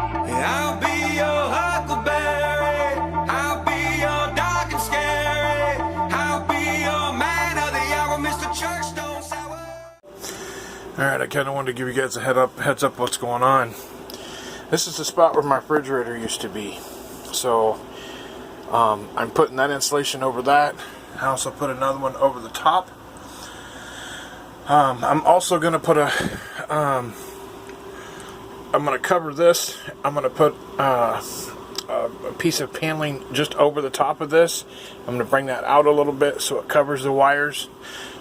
I'll be your huckleberry. I'll be your dark and scary. I'll be your man of the hour, Mr. Churchstone Sour. Alright, I kind of wanted to give you guys a heads up what's going on. This is the spot where my refrigerator used to be. So, I'm putting that insulation over that. I also put another one over the top. I'm also going to put I'm going to cover this. I'm going to put a piece of paneling just over the top of this. I'm going to bring that out a little bit so it covers the wires,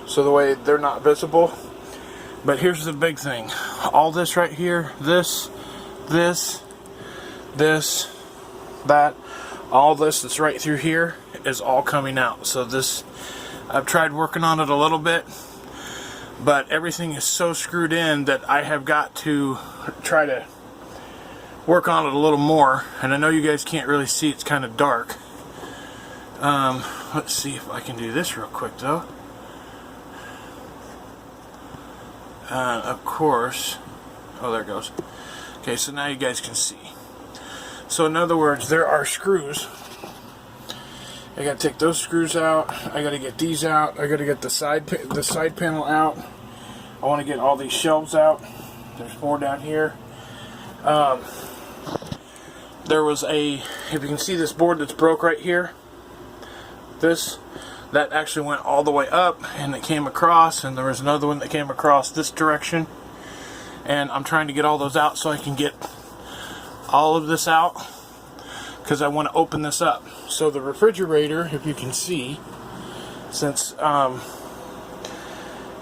so the way they're not visible. But here's the big thing. All this right here, this, that, all this that's right through here is all coming out. So this, I've tried working on it a little bit, but everything is so screwed in that I have got to try to work on it a little more. And I know you guys can't really see, it's kind of dark. Let's see if I can do this real quick though. Of course, oh, there it goes. Okay, so now you guys can see. So in other words, there are screws. I gotta take those screws out. I gotta get these out. I gotta get the side panel out. I want to get all these shelves out. There's more down here. There was if you can see this board that's broke right here. That actually went all the way up and it came across, and there was another one that came across this direction. And I'm trying to get all those out so I can get all of this out, because I want to open this up. So the refrigerator, if you can see, since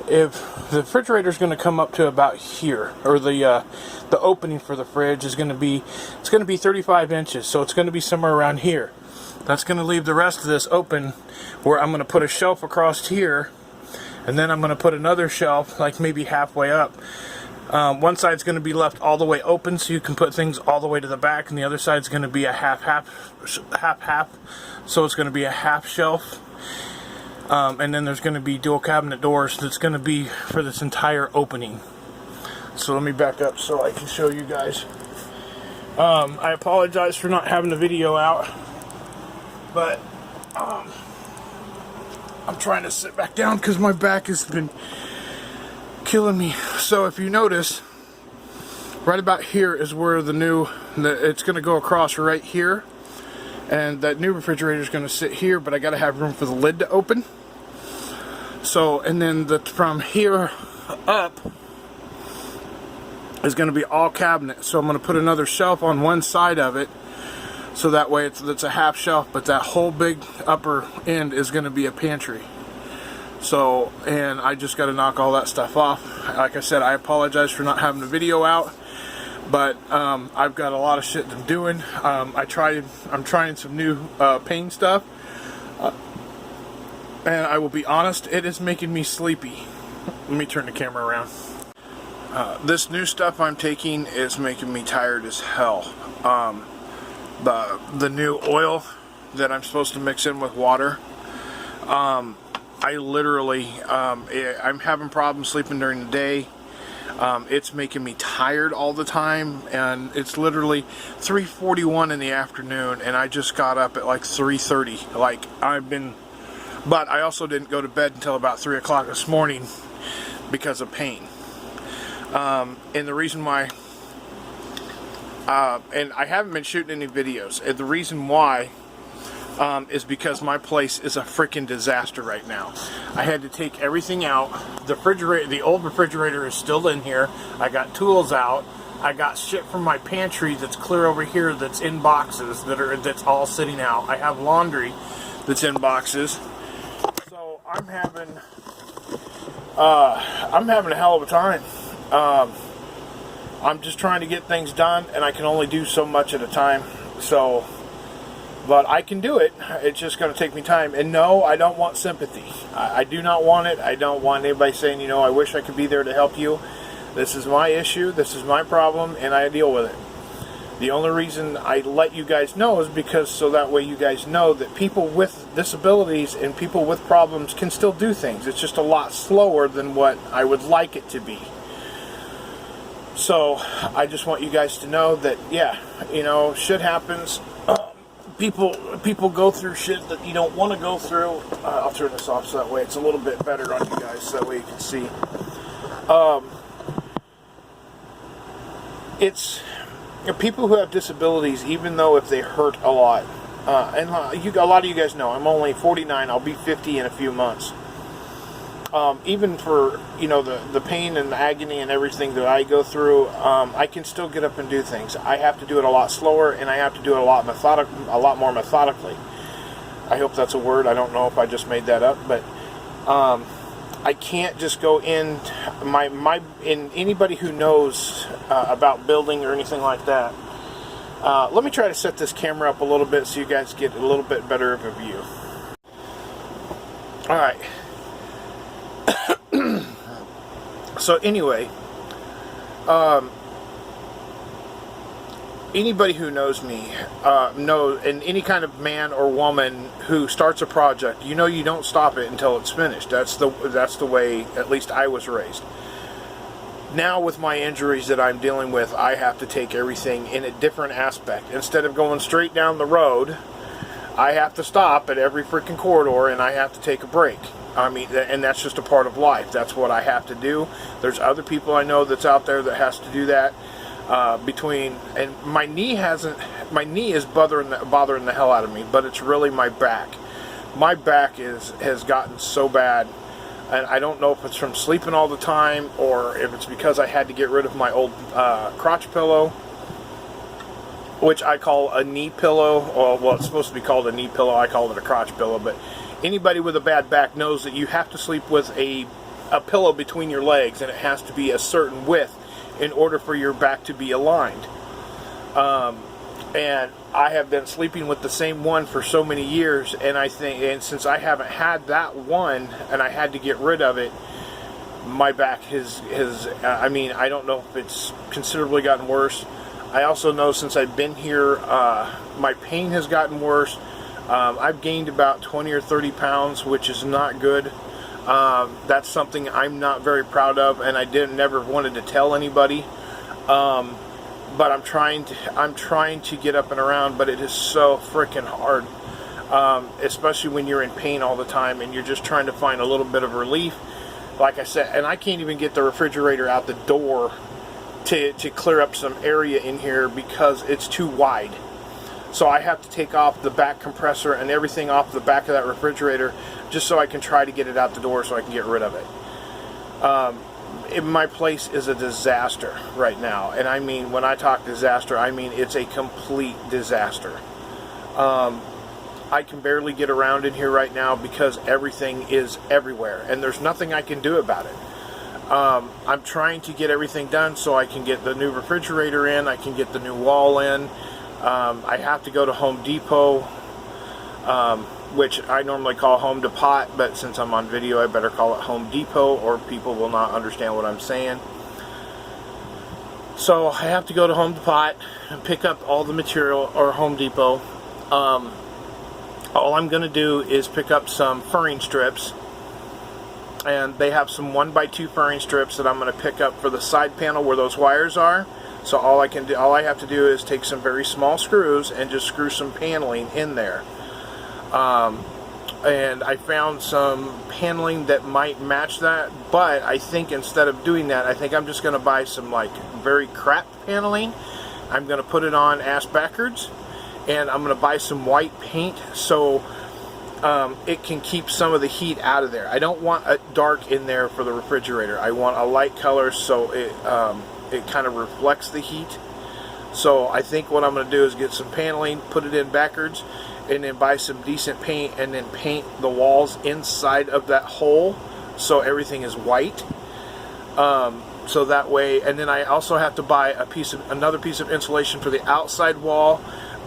if the refrigerator is going to come up to about here, or the opening for the fridge is going to be, it's going to be 35 inches, so it's going to be somewhere around here. That's going to leave the rest of this open, where I'm going to put a shelf across here, and then I'm going to put another shelf like maybe halfway up. One side's going to be left all the way open so you can put things all the way to the back, and the other side's going to be a half, so it's going to be a half shelf. And then there's going to be dual cabinet doors that's going to be for this entire opening. So let me back up so I can show you guys. I apologize for not having the video out, but I'm trying to sit back down because my back has been killing me. So if you notice, right about here is where it's going to go across right here, and that new refrigerator is going to sit here, but I got to have room for the lid to open. So, and then from here up is going to be all cabinet. So I'm going to put another shelf on one side of it, so that way it's a half shelf, but that whole big upper end is going to be a pantry. So, and I just got to knock all that stuff off. Like I said, I apologize for not having a video out, but I've got a lot of shit I'm doing. I'm trying some new paint stuff, and I will be honest, it is making me sleepy. Let me turn the camera around. This new stuff I'm taking is making me tired as hell. The new oil that I'm supposed to mix in with water, I literally, I'm having problems sleeping during the day. It's making me tired all the time, and it's literally 3:41 in the afternoon, and I just got up at like 3:30. But I also didn't go to bed until about 3 o'clock this morning because of pain. And the reason why, and I haven't been shooting any videos, and the reason why is because my place is a freaking disaster right now. I had to take everything out. The old refrigerator is still in here. I got tools out. I got shit from my pantry that's clear over here that's in boxes that's all sitting out. I have laundry that's in boxes. So I'm having a hell of a time. I'm just trying to get things done, and I can only do so much at a time. So, but I can do it. It's just going to take me time. And no, I don't want sympathy. I do not want it. I don't want anybody saying, you know, I wish I could be there to help you. This is my issue. This is my problem, and I deal with it. The only reason I let you guys know is because so that way you guys know that people with disabilities and people with problems can still do things. It's just a lot slower than what I would like it to be. So I just want you guys to know that, yeah, you know, shit happens. People go through shit that you don't want to go through. I'll turn this off so that way it's a little bit better on you guys, so that way you can see. It's people who have disabilities, even though if they hurt a lot, and a lot of you guys know I'm only 49. I'll be 50 in a few months. Even for, you know, the pain and the agony and everything that I go through, I can still get up and do things. I have to do it a lot slower, and I have to do it a lot more methodically. I hope that's a word. I don't know if I just made that up, but I can't just go in in anybody who knows about building or anything like that. Let me try to set this camera up a little bit so you guys get a little bit better of a view. All right. So anyway, anybody who knows me knows, and any kind of man or woman who starts a project, you know, you don't stop it until it's finished. That's the way, at least I was raised. Now with my injuries that I'm dealing with, I have to take everything in a different aspect. Instead of going straight down the road, I have to stop at every freaking corridor, and I have to take a break. I mean, and that's just a part of life. That's what I have to do. There's other people I know that's out there that has to do that. And my knee is bothering the hell out of me, but it's really my back. My back has gotten so bad, and I don't know if it's from sleeping all the time or if it's because I had to get rid of my old crotch pillow, which I call a knee pillow. Well, it's supposed to be called a knee pillow. I call it a crotch pillow, but anybody with a bad back knows that you have to sleep with a pillow between your legs, and it has to be a certain width in order for your back to be aligned. And I have been sleeping with the same one for so many years, and since I haven't had that one and I had to get rid of it, my back has I mean, I don't know if it's considerably gotten worse. I also know since I've been here, my pain has gotten worse. I've gained about 20 or 30 pounds, which is not good. That's something I'm not very proud of, and I never wanted to tell anybody. But I'm trying to get up and around, but it is so freaking hard. Especially when you're in pain all the time and you're just trying to find a little bit of relief. Like I said, and I can't even get the refrigerator out the door to clear up some area in here because it's too wide. So I have to take off the back compressor and everything off the back of that refrigerator just so I can try to get it out the door so I can get rid of it. My place is a disaster right now. And I mean, when I talk disaster, I mean it's a complete disaster. I can barely get around in here right now because everything is everywhere. And there's nothing I can do about it. I'm trying to get everything done so I can get the new refrigerator in, I can get the new wall in. I have to go to Home Depot, which I normally call Home Depot, but since I'm on video, I better call it Home Depot, or people will not understand what I'm saying. So I have to go to Home Depot and pick up all the material, or Home Depot. All I'm going to do is pick up some furring strips, and they have some 1x2 furring strips that I'm going to pick up for the side panel where those wires are. So all I have to do is take some very small screws and just screw some paneling in there. And I found some paneling that might match that, but I think instead of doing that, I think I'm just going to buy some like very crap paneling. I'm going to put it on ass backwards, and I'm going to buy some white paint so it can keep some of the heat out of there. I don't want it dark in there for the refrigerator. I want a light color so it kind of reflects the heat. So I think what I'm going to do is get some paneling, put it in backwards, and then buy some decent paint and then paint the walls inside of that hole so everything is white. So that way, and then I also have to buy another piece of insulation for the outside wall,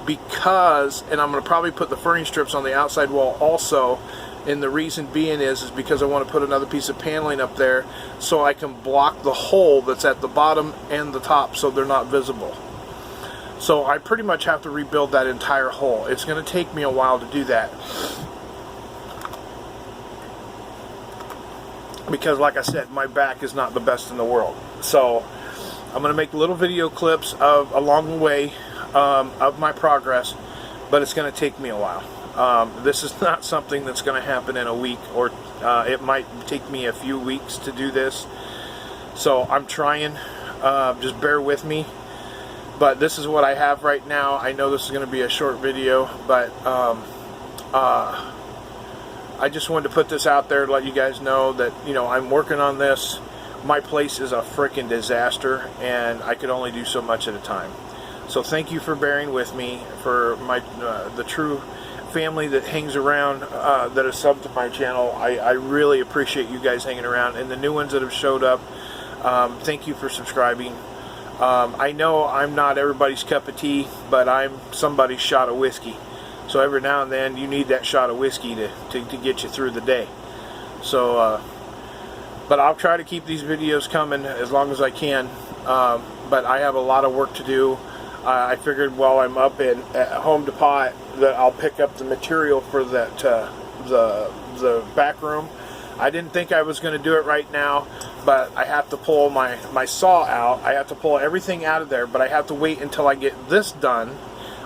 because, and I'm going to probably put the furring strips on the outside wall also, and the reason being is because I want to put another piece of paneling up there so I can block the hole that's at the bottom and the top so they're not visible. So I pretty much have to rebuild that entire hole. It's going to take me a while to do that, because like I said, my back is not the best in the world. So I'm going to make little video clips of along the way of my progress, but it's going to take me a while. This is not something that's going to happen in a week, or it might take me a few weeks to do this. So I'm trying. Just bear with me. But this is what I have right now. I know this is going to be a short video, but I just wanted to put this out there to let you guys know that, you know, I'm working on this. My place is a freaking disaster, and I could only do so much at a time. So thank you for bearing with me, for my the true family that hangs around, that is subbed to my channel. I really appreciate you guys hanging around, and the new ones that have showed up. Thank you for subscribing. I know I'm not everybody's cup of tea, but I'm somebody's shot of whiskey. So every now and then you need that shot of whiskey to get you through the day. So, but I'll try to keep these videos coming as long as I can. But I have a lot of work to do. I figured while I'm up at home depot that I'll pick up the material for that the back room. I didn't think I was going to do it right now, but I have to pull my saw out. I have to pull everything out of there, but I have to wait until I get this done,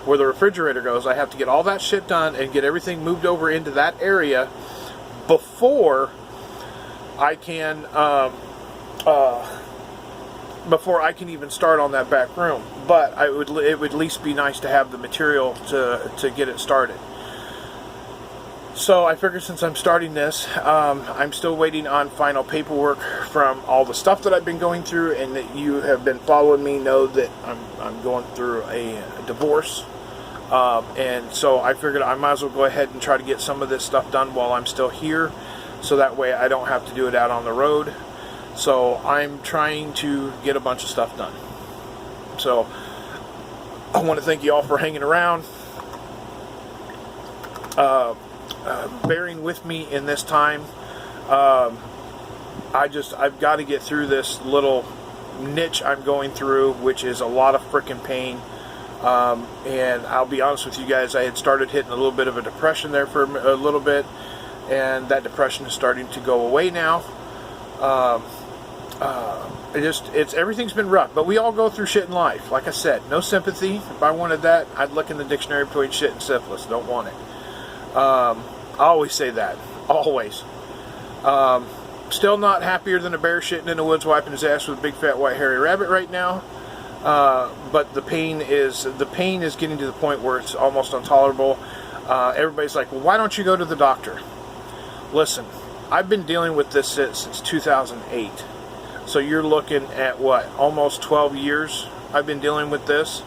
where the refrigerator goes. I have to get all that shit done and get everything moved over into that area before I can even start on that back room. But it would at least be nice to have the material to get it started. So I figured since I'm starting this, I'm still waiting on final paperwork from all the stuff that I've been going through, and that you have been following me know that I'm going through a divorce. And so I figured I might as well go ahead and try to get some of this stuff done while I'm still here, so that way I don't have to do it out on the road. So I'm trying to get a bunch of stuff done. So I want to thank you all for hanging around, bearing with me in this time. I've got to get through this little niche I'm going through, which is a lot of freaking pain. And I'll be honest with you guys, I had started hitting a little bit of a depression there for a little bit, and that depression is starting to go away now. Everything's been rough, but we all go through shit in life. Like I said, no sympathy. If I wanted that, I'd look in the dictionary between shit and syphilis. Don't want it. I always say that. Always. Still not happier than a bear shitting in the woods wiping his ass with a big fat white hairy rabbit right now. But the pain is getting to the point where it's almost intolerable. Everybody's like, well, why don't you go to the doctor? Listen, I've been dealing with this since 2008. So you're looking at what, almost 12 years I've been dealing with this.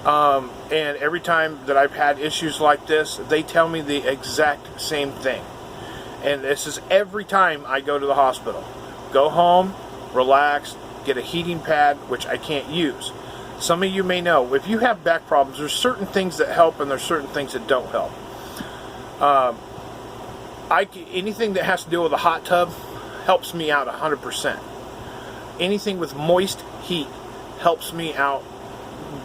And every time that I've had issues like this, they tell me the exact same thing. And this is every time I go to the hospital. Go home, relax, get a heating pad, which I can't use. Some of you may know, if you have back problems, there's certain things that help and there's certain things that don't help. Anything that has to do with a hot tub helps me out 100%. Anything with moist heat helps me out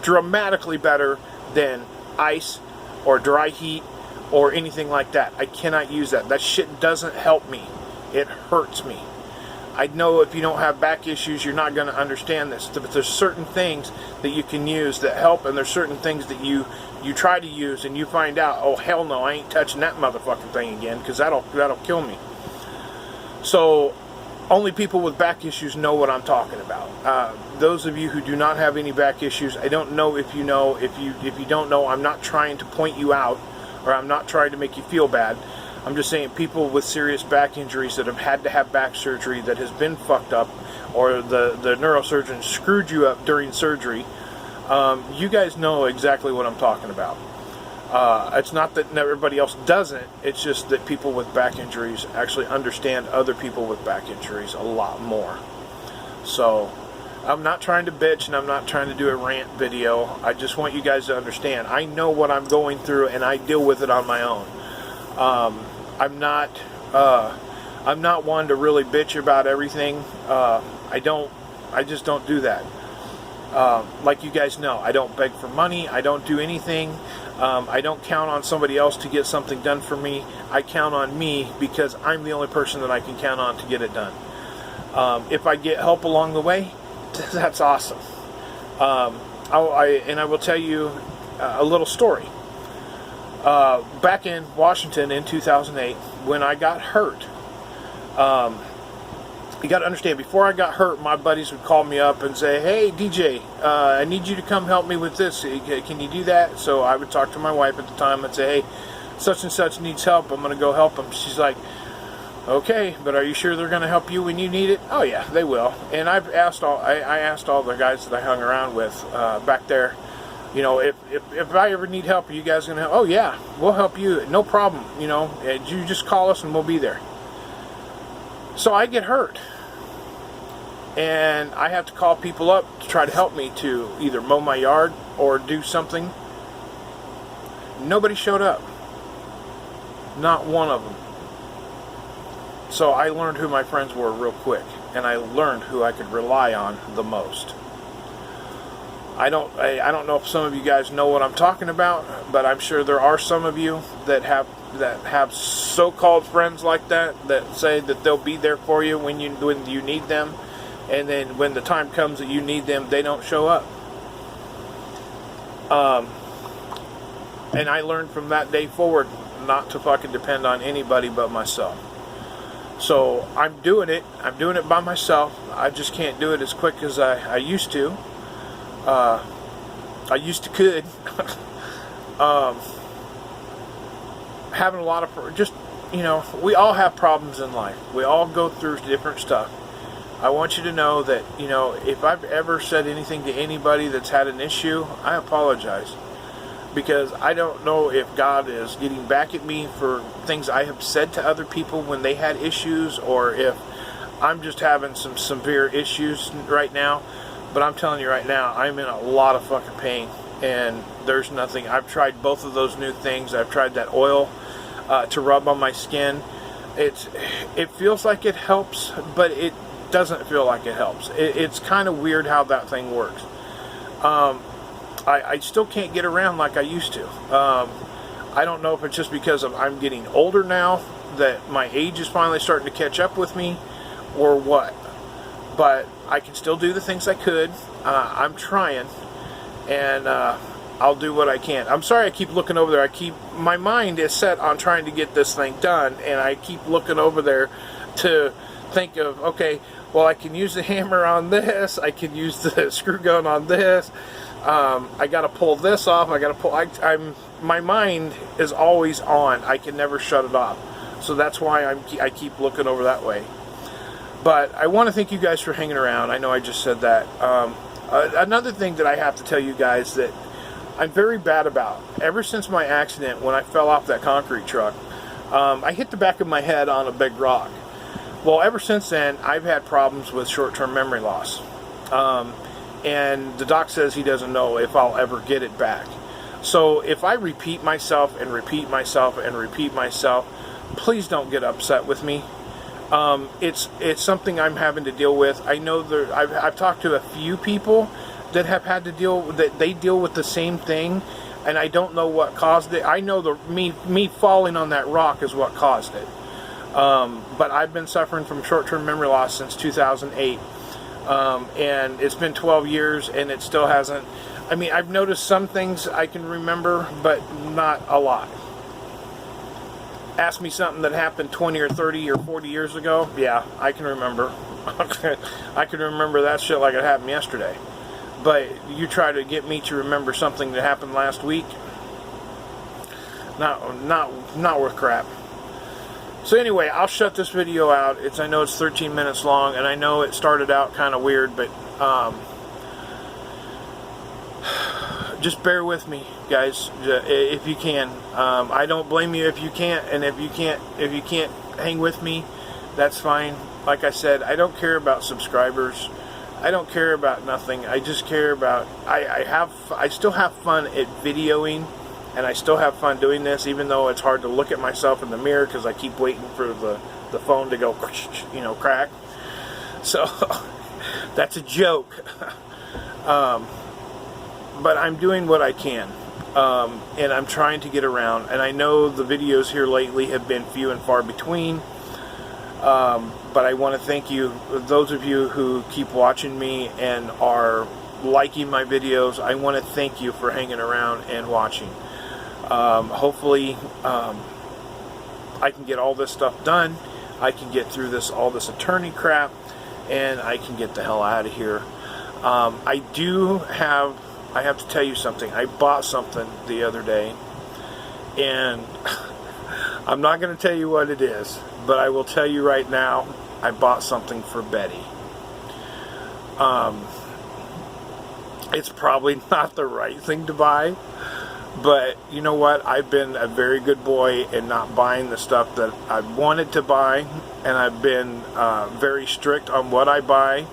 dramatically better than ice or dry heat or anything like that. I cannot use that. That shit doesn't help me. It hurts me. I know if you don't have back issues, you're not going to understand this. But there's certain things that you can use that help, and there's certain things that you try to use and you find out, oh hell no, I ain't touching that motherfucking thing again, because that'll kill me. So only people with back issues know what I'm talking about. Those of you who do not have any back issues, I don't know if you know. If you don't know, I'm not trying to point you out, or I'm not trying to make you feel bad. I'm just saying people with serious back injuries that have had to have back surgery that has been fucked up, or the neurosurgeon screwed you up during surgery, you guys know exactly what I'm talking about. It's not that everybody else doesn't, it's just that people with back injuries actually understand other people with back injuries a lot more. So I'm not trying to bitch, and I'm not trying to do a rant video. I just want you guys to understand. I know what I'm going through, and I deal with it on my own. I'm not one to really bitch about everything. I just don't do that. Like you guys know, I don't beg for money. I don't do anything. I don't count on somebody else to get something done for me. I count on me, because I'm the only person that I can count on to get it done. If I get help along the way, That's awesome. I will tell you a little story. Back in Washington in 2008, when I got hurt, you got to understand, before I got hurt, my buddies would call me up and say, "Hey, DJ, I need you to come help me with this. Can you do that?" So I would talk to my wife at the time and say, "Hey, such and such needs help. I'm going to go help them." She's like, "Okay, but are you sure they're going to help you when you need it?" "Oh yeah, they will." And I asked all the guys that I hung around with back there, you know, if I ever need help, are you guys going to help? "Oh yeah, we'll help you. No problem. You know, you just call us and we'll be there." So I get hurt, and I have to call people up to try to help me to either mow my yard or do something. Nobody showed up. Not one of them. So I learned who my friends were real quick, and I learned who I could rely on the most. I don't know if some of you guys know what I'm talking about, but I'm sure there are some of you that have so-called friends like that say that they'll be there for you when you need them, and then when the time comes that you need them, they don't show up. And I learned from that day forward not to fucking depend on anybody but myself. So I'm doing it by myself. I just can't do it as quick as I used to. I used to could. Having a lot of just, you know, we all have problems in life. We all go through different stuff. I want you to know that, you know, if I've ever said anything to anybody that's had an issue, I apologize. Because I don't know if God is getting back at me for things I have said to other people when they had issues, or if I'm just having some severe issues right now. But I'm telling you right now, I'm in a lot of fucking pain, and there's nothing. I've tried both of those new things. I've tried that oil to rub on my skin. It feels like it helps, but it doesn't feel like it helps. It's kind of weird how that thing works. I still can't get around like I used to. I don't know if it's just because I'm getting older now, that my age is finally starting to catch up with me, or what. But I can still do the things I could. I'm trying, and I'll do what I can. I'm sorry I keep looking over there. My mind is set on trying to get this thing done, and I keep looking over there to think of, okay, well, I can use the hammer on this. I can use the screw gun on this. I got to pull this off. I got to pull. My mind is always on. I can never shut it off. So that's why I keep looking over that way. But I want to thank you guys for hanging around. I know I just said that. Another thing that I have to tell you guys that I'm very bad about. Ever since my accident when I fell off that concrete truck, I hit the back of my head on a big rock. Well, ever since then, I've had problems with short-term memory loss. And the doc says he doesn't know if I'll ever get it back. So if I repeat myself and repeat myself and repeat myself, please don't get upset with me. It's something I'm having to deal with. I know I've talked to a few people that have had to deal with the same thing, and I don't know what caused it. I know me falling on that rock is what caused it. But I've been suffering from short-term memory loss since 2008. And it's been 12 years and it still hasn't. I mean, I've noticed some things I can remember, but not a lot. Ask me something that happened 20 or 30 or 40 years ago. Yeah, I can remember. I can remember that shit like it happened yesterday. But you try to get me to remember something that happened last week, not worth crap. So anyway, I'll shut this video out. I know it's 13 minutes long, and I know it started out kind of weird, but just bear with me, guys, if you can. I don't blame you if you can't, and if you can't hang with me, that's fine. Like I said, I don't care about subscribers. I don't care about nothing. I just care about I still have fun at videoing. And I still have fun doing this, even though it's hard to look at myself in the mirror because I keep waiting for the phone to go, you know, crack. So that's a joke. But I'm doing what I can, and I'm trying to get around. And I know the videos here lately have been few and far between. But I want to thank you, those of you who keep watching me and are liking my videos. I want to thank you for hanging around and watching. Hopefully I can get all this stuff done. I can get through all this attorney crap, and I can get the hell out of here. I have to tell you something. I bought something the other day, and I'm not going to tell you what it is, but I will tell you right now, I bought something for Betty. It's probably not the right thing to buy, but you know what? I've been a very good boy in not buying the stuff that I wanted to buy, and I've been very strict on what I buy,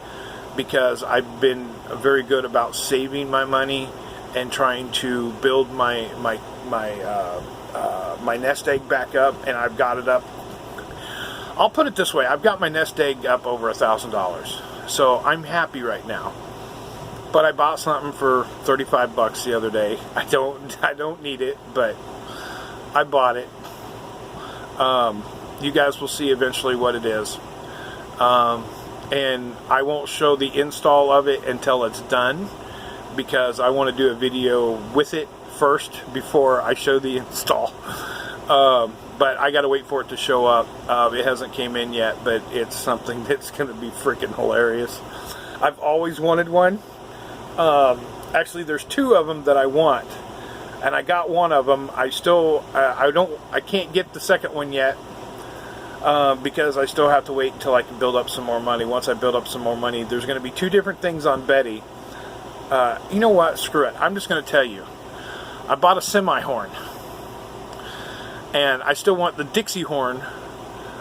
because I've been very good about saving my money and trying to build my nest egg back up, and I've got it up. I'll put it this way: I've got my nest egg up over $1,000, so I'm happy right now. But I bought something for 35 bucks the other day. I don't need it, but I bought it. You guys will see eventually what it is. And I won't show the install of it until it's done, because I want to do a video with it first before I show the install. But I got to wait for it to show up. It hasn't came in yet, but it's something that's going to be freaking hilarious. I've always wanted one. Actually, there's two of them that I want, and I got one of them. I can't get the second one yet, because I still have to wait until I can build up some more money. Once I build up some more money, there's going to be two different things on Betty. You know what? Screw it. I'm just going to tell you. I bought a semi-horn, and I still want the Dixie horn,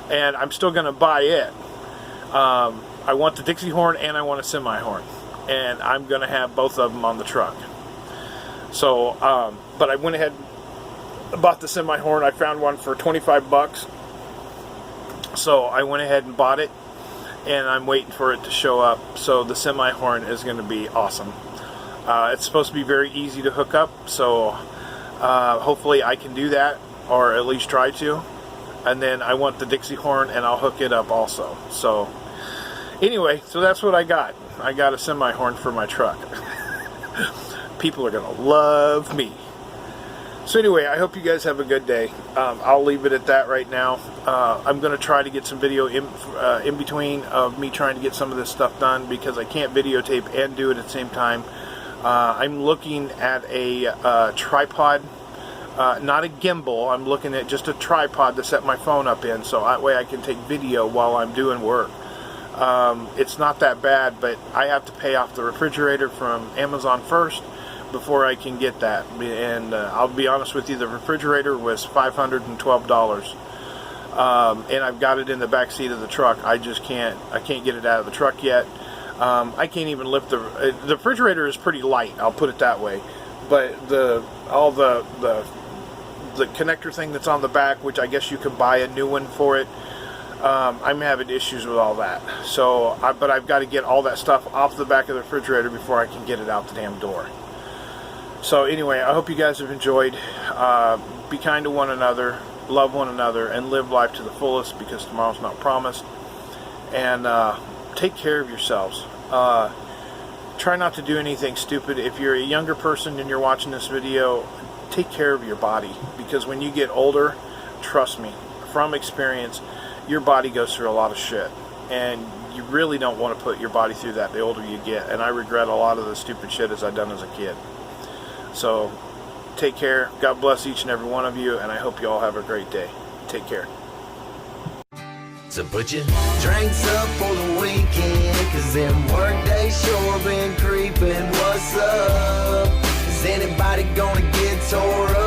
and I'm still going to buy it. I want the Dixie horn, and I want a semi-horn, and I'm going to have both of them on the truck. So, but I went ahead and bought the semi-horn. I found one for 25 bucks. So I went ahead and bought it, and I'm waiting for it to show up. So the semi-horn is going to be awesome. It's supposed to be very easy to hook up, so hopefully I can do that, or at least try to. And then I want the Dixie horn, and I'll hook it up also. So anyway, so that's what I got. I got a semi-horn for my truck. People are going to love me. So anyway, I hope you guys have a good day. I'll leave it at that right now. I'm going to try to get some video in between of me trying to get some of this stuff done, because I can't videotape and do it at the same time. I'm looking at a tripod, not a gimbal. I'm looking at just a tripod to set my phone up in, so that way I can take video while I'm doing work. It's not that bad, but I have to pay off the refrigerator from Amazon first before I can get that. And I'll be honest with you, the refrigerator was $512, and I've got it in the back seat of the truck. I can't get it out of the truck yet. I can't even lift the refrigerator is pretty light, I'll put it that way, but all the connector thing that's on the back, which I guess you can buy a new one for it, I'm having issues with all that. So but I've got to get all that stuff off the back of the refrigerator before I can get it out the damn door. So anyway, I hope you guys have enjoyed. Be kind to one another, love one another, and live life to the fullest, because tomorrow's not promised. And take care of yourselves. Try not to do anything stupid. If you're a younger person and you're watching this video, take care of your body, because when you get older, trust me, from experience, your body goes through a lot of shit, and you really don't want to put your body through that the older you get. And I regret a lot of the stupid shit as I've done as a kid. So take care. God bless each and every one of you, and I hope you all have a great day. Take care. So put your drinks up for the weekend, 'cause them work days sure been creeping. What's up? Is anybody gonna get tore up?